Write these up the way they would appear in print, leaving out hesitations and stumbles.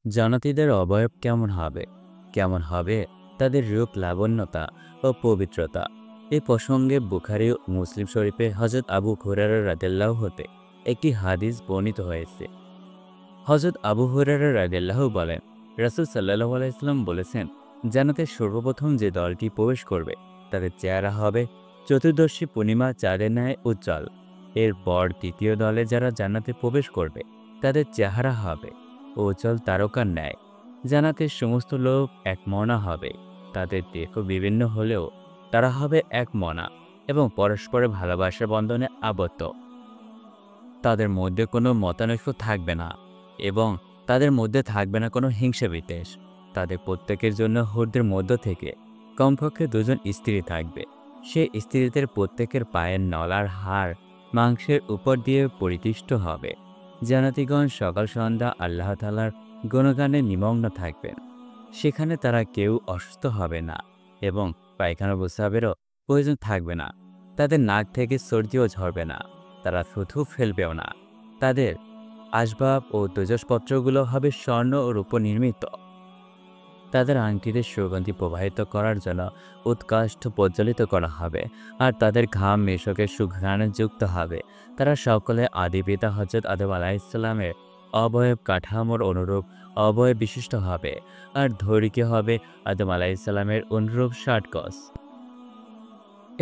জান্নাতীদের অবয়ব কেমন হবে? কেমন হবে তাদের রূপ লাবণ্যতা ও পবিত্রতা? এ প্রসঙ্গে বুখারী ও মুসলিম শরীফে হযরত আবু হুরায়রা রাদিয়াল্লাহু হতে একটি হাদিস বর্ণিত হয়েছে। হযরত আবু হুরায়রা রাদিয়াল্লাহু বলেন, রাসূল সাল্লাল্লাহু আলাইহি ওয়াসাল্লাম বলেছেন, জান্নাতের সর্বপ্রথম যে দলটি প্রবেশ করবে তাদের চেহারা হবে চতুর্দশী পূর্ণিমা চাঁদের ন্যায় উজ্জ্বল। এরপর দ্বিতীয় দলে যারা জান্নাতে প্রবেশ করবে তাদের চেহারা হবে উজ্জ্বল তারকার ন্যায়। জান্নাতের সমস্ত লোক এক মনা হবে। তাদের দেহ বিভিন্ন হলেও তারা হবে এক মনা এবং পরস্পরের ভালোবাসার বন্ধনে আবদ্ধ। তাদের মধ্যে কোনো মতানৈক্য থাকবে না এবং তাদের মধ্যে থাকবে না কোনো হিংসা বিদ্বেষ। তাদের প্রত্যেকের জন্য হুরদের মধ্য থেকে কমপক্ষে দুজন স্ত্রী থাকবে। সে স্ত্রীদের প্রত্যেকের পায়ের নলার হাড় মাংসের উপর দিয়ে পরিতুষ্ট হবে। জান্নাতীগণ সকাল সন্ধ্যা আল্লাহ তাআলার গুণগানে নিমগ্ন থাকবেন। সেখানে তারা কেউ অসুস্থ হবে না এবং পায়খানা প্রস্রাবেরও প্রয়োজন থাকবে না। তাদের নাক থেকে সর্দিও ঝরবে না। তারা থুথু ফেলবেও না। তাদের আসবাব ও তেজসপত্রগুলো হবে স্বর্ণ ও রূপ নির্মিত। তাদের আংটিতে সুগন্ধি প্রবাহিত করার জন্য উৎকাষ্ঠ প্রজ্বলিত করা হবে, আর তাদের ঘাম মেশকের সুঘ্রাণে যুক্ত হবে। তারা সকলে আদি পিতা হযরত আদম আলাইহিসসালামের অবয়ব কাঠামোর অনুরূপ অবয়ব বিশিষ্ট হবে, আর দৈর্ঘ্য হবে আদম আলাইহিসসালামের অনুরূপ ৬০ গজ।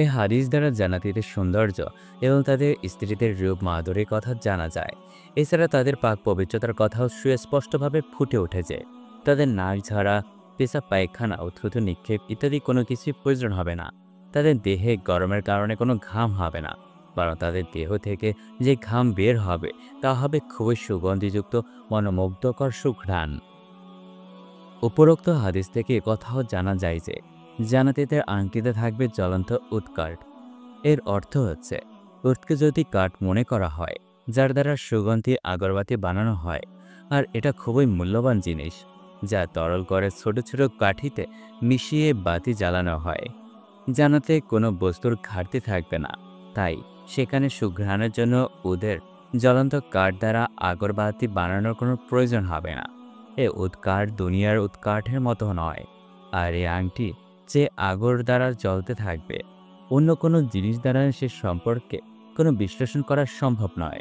এই হাদিস দ্বারা জান্নাতীদের সৌন্দর্য এবং তাদের স্ত্রীদের রূপ মাধুরীর কথা জানা যায়। এছাড়া তাদের পাক পবিত্রতার কথাও সুস্পষ্টভাবে ফুটে উঠেছে। তাদের নাক ঝাড়া, পেশাব পায়খানা ও থুতু নিক্ষেপ ইত্যাদি কোনো কিছুই প্রয়োজন হবে না। তাদের দেহে গরমের কারণে কোনো ঘাম হবে না, বরং তাদের দেহ থেকে যে ঘাম বের হবে তা হবে খুবই সুগন্ধিযুক্ত মনোমুগ্ধকর সুঘ্রাণ। উপরোক্ত হাদিস থেকে একথাও জানা যায় যে জান্নাতীদের আংটিতে থাকবে জ্বলন্ত উট কাঠ। এর অর্থ হচ্ছে, উটকে যদি কাঠ মনে করা হয় যার দ্বারা সুগন্ধি আগরবাতি বানানো হয়, আর এটা খুবই মূল্যবান জিনিস যা তরল করে ছোট ছোট কাঠিতে মিশিয়ে বাতি জ্বালানো হয়। জান্নাতে কোনো বস্তুর ঘাটতি থাকবে না, তাই সেখানে সুঘ্রাণের জন্য ওদের জ্বলন্ত কাঠ দ্বারা আগরবাতি বানানোর কোনো প্রয়োজন হবে না। এ উৎকাঠ দুনিয়ার উৎকাঠের মতো নয়, আর এই আংটি যে আগর দ্বারা জ্বলতে থাকবে, অন্য কোনো জিনিস দ্বারা সে সম্পর্কে কোনো বিশ্লেষণ করা সম্ভব নয়।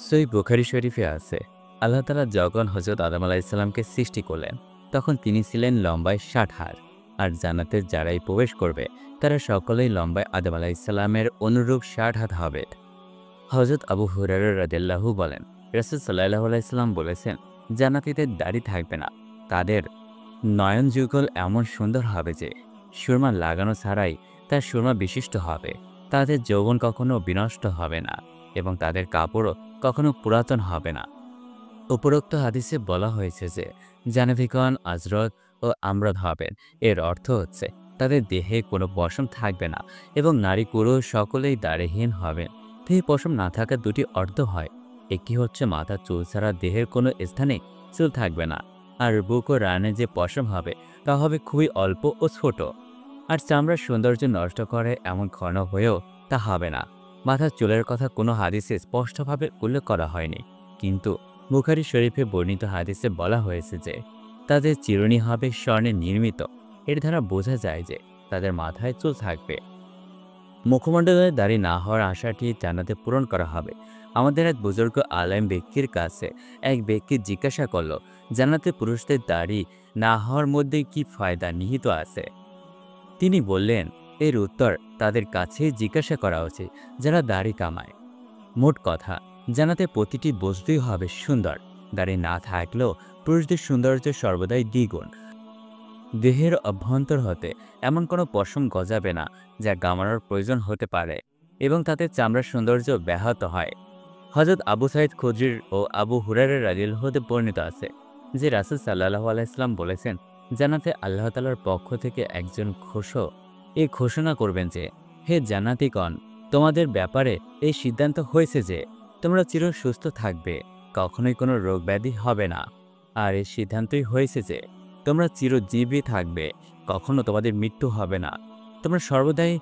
সহিহ বুখারী শরীফে আছে, আল্লাহ তাআলা যখন হযরত আদম আলাইহিসসালামকে সৃষ্টি করলেন তখন তিনি ছিলেন লম্বায় ৬০ হাত, আর জান্নাতে যারাই প্রবেশ করবে তারা সকলেই লম্বায় আদম আলাইহিসসালামের অনুরূপ ৬০ হাত হবে। হযরত আবু হুরায়রা রাদিয়াল্লাহু বলেন, রাসূল সাল্লাল্লাহু আলাইহি সাল্লাম বলেছেন, জান্নাতীদের দাড়ি থাকবে না। তাদের নয়ন যুগল এমন সুন্দর হবে যে সুরমা লাগানো ছাড়াই তা সুরমা বিশিষ্ট হবে। তাদের যৌবন কখনো বিনষ্ট হবে না এবং তাদের কাপড়ও কখনো পুরাতন হবে না। উপরোক্ত হাদিসে বলা হয়েছে যে জান্নাতীগণ আজরত ও আমরাদ হবেন। এর অর্থ হচ্ছে তাদের দেহে কোনো পশম থাকবে না এবং নারী পুরুষ সকলেই দাড়িহীন হবেন। দেহে পশম না থাকার দুটি অর্থ হয়। একটি হচ্ছে মাথার চুল ছাড়া দেহের কোনো স্থানে চুল থাকবে না, আর বুক ও রানে যে পশম হবে তা হবে খুবই অল্প ও ছোট, আর চামড়ার সৌন্দর্য নষ্ট করে এমন ঘন হয়েও তা হবে না। মাথার চুলের কথা কোনো হাদিসে স্পষ্টভাবে উল্লেখ করা হয়নি, কিন্তু বুখারী শরীফে বর্ণিত হাদিসে বলা হয়েছে যে তাদের চিরুনি হবে স্বর্ণে নির্মিত। এর দ্বারা বোঝা যায় যে তাদের মাথায় চুল থাকবে। মুখমণ্ডলে দাড়ি না হওয়ার আশাটি জান্নাতে পূরণ করা হবে। আমাদের এক বুজুর্গ আলেম ব্যক্তির কাছে এক ব্যক্তি জিজ্ঞাসা করল, জান্নাতে পুরুষদের দাড়ি না হওয়ার মধ্যে কি ফায়দা নিহিত আছে? তিনি বললেন, এর উত্তর তাদের কাছেই জিজ্ঞাসা করা উচিত যারা দাড়ি কামায়। মোট কথা, জান্নাতে প্রতিটি বস্তুই হবে সুন্দর। দাড়ি না থাকলেও পুরুষদের সৌন্দর্য সর্বদাই দ্বিগুণ। দেহের অভ্যন্তর হতে এমন কোনো পশম গজাবে না যা গামানোর প্রয়োজন হতে পারে এবং তাতে চামড়ার সৌন্দর্য ব্যাহত হয়। হযরত আবু সাঈদ খুদরির ও আবু হুরায়রা রাদিয়াল্লাহু হতে বর্ণিত আছে যে রাসূল সাল্লাল্লাহু আলাইহি সাল্লাম বলেছেন, জান্নাতে আল্লাহ তাআলার পক্ষ থেকে একজন এই ঘোষণা করবেন যে, হে জান্নাতীগণ, তোমাদের ব্যাপারে এই সিদ্ধান্ত হয়েছে যে তোমরা চির সুস্থ থাকবে, কখনোই কোনো রোগ ব্যাধি হবে না। আর এই সিদ্ধান্তই হয়েছে যে তোমরা চিরজীবী থাকবে, কখনো তোমাদের মৃত্যু হবে না। তোমরা সর্বদাই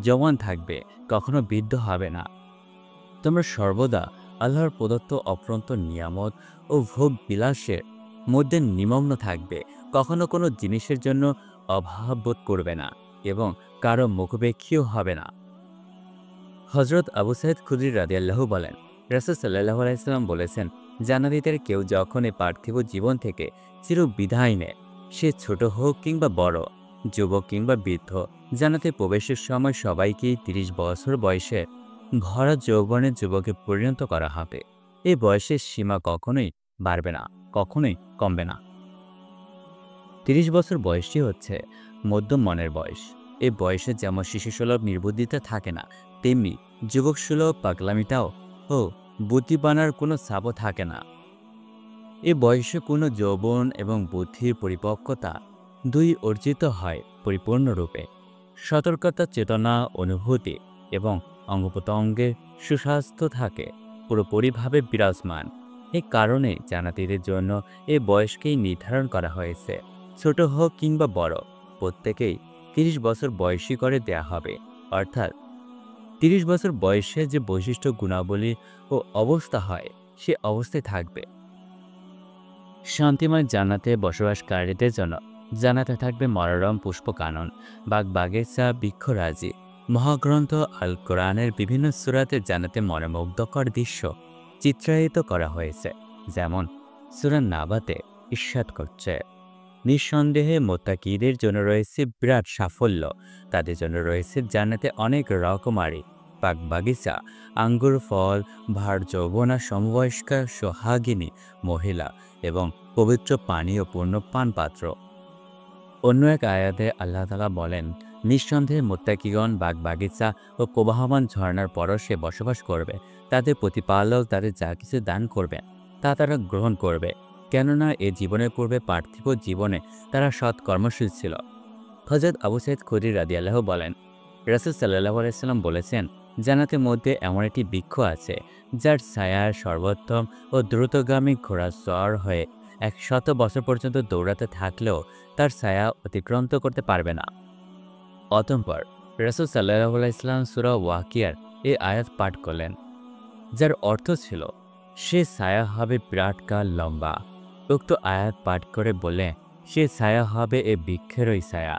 জওয়ান থাকবে, কখনো বৃদ্ধ হবে না। তোমরা সর্বদা আল্লাহর প্রদত্ত অফুরন্ত নিয়ামত ও ভোগ বিলাসের মধ্যে নিমগ্ন থাকবে, কখনো কোনো জিনিসের জন্য অভাব বোধ করবে না এবং কারো মুখোপেক্ষীও হবে না। হজরত আবু সাইদ খুদরি রাদিয়াল্লাহু বলেন, রাসূল সাল্লাল্লাহু আলাইহি সাল্লাম বলেছেন, জান্নাতীদের কেউ যখন এই পার্থিব জীবন থেকে চিরবিদায় নেয়, সে ছোট হোক কিংবা বড়, যুবক কিংবা বৃদ্ধ, জান্নাতে প্রবেশের সময় সবাইকেই ৩০ বছর বয়সে ভরা যৌবনের যুবকে পরিণত করা হবে। এই বয়সের সীমা কখনোই বাড়বে না, কখনোই কমবে না। ৩০ বছর বয়সই হচ্ছে মধ্যম মনের বয়স। এই বয়সে যেমন শিশুসুলভ নির্বুদ্ধিতা থাকে না, তেমনি যুবকসুলভ পাগলামিটাও ও বুদ্ধিবানার কোনো ছাপও থাকে না। এ বয়সে কোনো যৌবন এবং বুদ্ধির পরিপক্কতা দুই অর্জিত হয় পরিপূর্ণরূপে। সতর্কতা, চেতনা, অনুভূতি এবং অঙ্গপ্রত্যঙ্গের সুস্বাস্থ্য থাকে পুরোপুরিভাবে বিরাজমান। এ কারণে জান্নাতীদের জন্য এ বয়সকেই নির্ধারণ করা হয়েছে। ছোট হোক কিংবা বড়, প্রত্যেকেই ৩০ বছর বয়সী করে দেয়া হবে। অর্থাৎ ৩০ বছর বয়সে যে বৈশিষ্ট্য, গুণাবলী ও অবস্থা হয়, সে অবস্থায় থাকবে। শান্তিময় জান্নাতে বসবাসকারীদের জন্য জান্নাতে থাকবে মনোরম পুষ্পকানন, বাগবাগিচা, বৃক্ষরাজি। মহাগ্রন্থ আল কোরআনের বিভিন্ন সূরাতে জান্নাতে মনোমুগ্ধকর দৃশ্য চিত্রায়িত করা হয়েছে। যেমন সূরা নাবাতে ইরশাদ করছে, নিঃসন্দেহে মুত্তাকীদের জন্য রয়েছে বিরাট সাফল্য। তাদের জন্য রয়েছে জান্নাতে অনেক রকমারি বাগবাগিচা, আঙ্গুর ফল, ভার যৌবনা, সমবয়স্কা সোহাগিনী মহিলা এবং পবিত্র পানীয় পূর্ণ পানপাত্র। অন্য এক আয়াতে আল্লাহ তাআলা বলেন, নিঃসন্দেহে মুত্তাকীগণ বাগবাগিচা ও প্রবাহমান ঝর্ণার পরশে বসবাস করবে। তাদের প্রতিপালক তাদের যা কিছু দান করবেন তা তারা গ্রহণ করবে, কেননা এ জীবনের পূর্বে পার্থিব জীবনে তারা সৎ কর্মশীল ছিল। হযরত আবু সাঈদ খুদরি রাদিয়াল্লাহু বলেন, রাসূল সাল্লাল্লাহু আলাইহি সাল্লাম বলেছেন, জান্নাতের মধ্যে এমন একটি বৃক্ষ আছে যার ছায়ার সর্বোত্তম ও দ্রুতগামী ঘোড়া সওয়ার হয়ে ১০০ বছর পর্যন্ত দৌড়াতে থাকলেও তার ছায়া অতিক্রান্ত করতে পারবে না। অতঃপর রাসূল সাল্লাল্লাহু আলাইহি সাল্লাম সূরা ওয়াকিয়ার এই আয়াত পাঠ করলেন, যার অর্থ ছিল, সে ছায়া হবে বিরাটকাল লম্বা। উক্ত আয়াত পাঠ করে বললেন, সে ছায়া হবে এ বৃক্ষেরই ছায়া।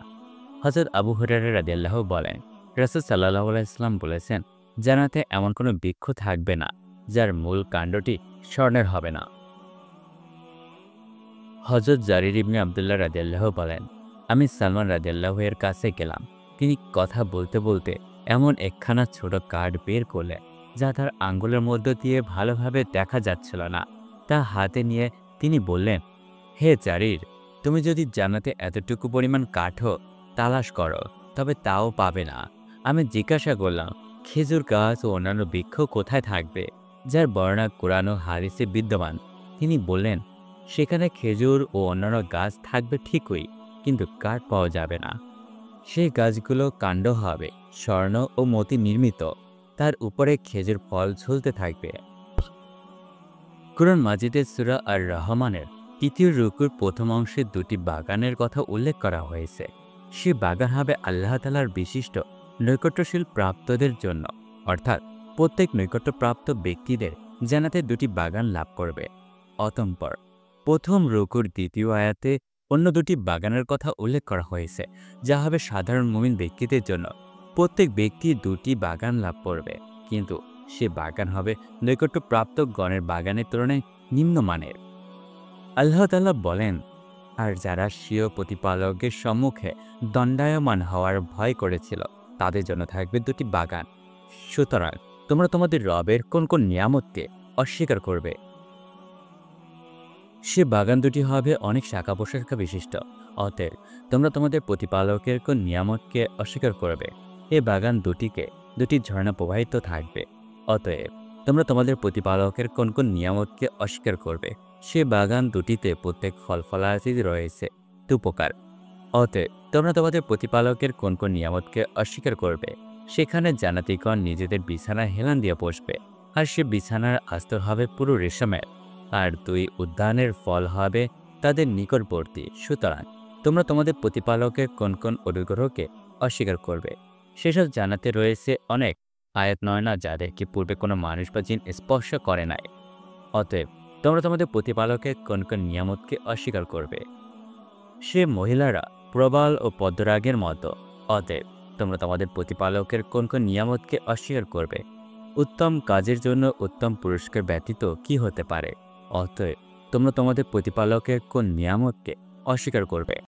হযরত আবু হুরায়রা রাদিয়াল্লাহু বলেন, রাসূল সাল্লাল্লাহু আলাইহি সাল্লাম বলেছেন, জান্নাতে এমন কোনো বৃক্ষ থাকবে না যার মূল কাণ্ডটি স্বর্ণের হবে না। হযরত জারির ইবনে আব্দুল্লাহ রাদিয়াল্লাহু বলেন, আমি সালমান রাদিয়াল্লাহু এর কাছে গেলাম। তিনি কথা বলতে বলতে এমন একখানা ছোট কার্ড বের করলেন যা তার আঙ্গুলের মধ্য দিয়ে ভালোভাবে দেখা যাচ্ছিল না। তা হাতে নিয়ে তিনি বললেন, হে জারির, তুমি যদি জান্নাতে এতটুকু পরিমাণ কাঠও তালাশ করো তবে তাও পাবে না। আমি জিজ্ঞাসা করলাম, খেজুর গাছ ও অন্যান্য বৃক্ষ কোথায় থাকবে, যার বর্ণনা কোরআন ও হাদিসে বিদ্যমান? তিনি বললেন, সেখানে খেজুর ও অন্যান্য গাছ থাকবে ঠিকই, কিন্তু কাঠ পাওয়া যাবে না। সেই গাছগুলো কাণ্ড হবে স্বর্ণ ও মতি নির্মিত, তার উপরে খেজুর ফল ঝুলতে থাকবে। কুরআন মাজিদের সূরা আর রহমানের ৩য় রুকুর প্রথম অংশে দুটি বাগানের কথা উল্লেখ করা হয়েছে। সে বাগান হবে আল্লাহ তাআলার বিশিষ্ট নৈকট্যশীল প্রাপ্তদের জন্য, অর্থাৎ প্রত্যেক নৈকট্যপ্রাপ্ত ব্যক্তিদের জান্নাতে দুটি বাগান লাভ করবে। অতঃপর প্রথম রুকুর দ্বিতীয় আয়াতে অন্য দুটি বাগানের কথা উল্লেখ করা হয়েছে, যা হবে সাধারণ মুমিন ব্যক্তিদের জন্য। প্রত্যেক ব্যক্তি দুটি বাগান লাভ করবে, কিন্তু সে বাগান হবে নৈকট্যপ্রাপ্ত গণের বাগানের তুলনায় নিম্নমানের। আল্লাহ তাআলা বলেন, আর যারা স্বীয় প্রতিপালকের সম্মুখে দণ্ডায়মান হওয়ার ভয় করেছিল তাদের জন্য থাকবে দুটি বাগান। সুতরাং তোমরা তোমাদের রবের কোন কোন নিয়ামতকে অস্বীকার করবে? সে বাগান দুটি হবে অনেক শাখা প্রশাখা বিশিষ্ট। অতএব তোমরা তোমাদের প্রতিপালকের কোন নিয়ামতকে অস্বীকার করবে? এ বাগান দুটিকে দুটি ঝর্ণা প্রবাহিত থাকবে। অতএব তোমরা তোমাদের প্রতিপালকের কোন কোন নিয়ামতকে অস্বীকার করবে? সে বাগান দুটিতে প্রত্যেক ফলফলাদি রয়েছে দুপকার। অতএব তোমরা তোমাদের প্রতিপালকের কোন কোন নিয়ামতকে অস্বীকার করবে? সেখানে জান্নাতীগণ নিজেদের বিছানা হেলান দিয়ে বসবে, আর সে বিছানার আস্তর হবে পুরো রেশমের, আর দুই উদ্যানের ফল হবে তাদের নিকটবর্তী। সুতরাং তোমরা তোমাদের প্রতিপালকের কোন কোন অনুগ্রহকে অস্বীকার করবে? সেসব জান্নাতে রয়েছে অনেক আয়াত নয় না, যাদেরকে পূর্বে কোনো মানুষ বা জিন স্পর্শ করে নাই। অতএব তোমরা তোমাদের প্রতিপালকের কোন কোন নিয়ামতকে অস্বীকার করবে? সে মহিলারা প্রবাল ও পদ্মরাগের মতো। অতএব তোমরা তোমাদের প্রতিপালকের কোন কোন নিয়ামতকে অস্বীকার করবে? উত্তম কাজের জন্য উত্তম পুরস্কার ব্যতীত কি হতে পারে? অতএব তোমরা তোমাদের প্রতিপালকের কোন নিয়ামতকে অস্বীকার করবে?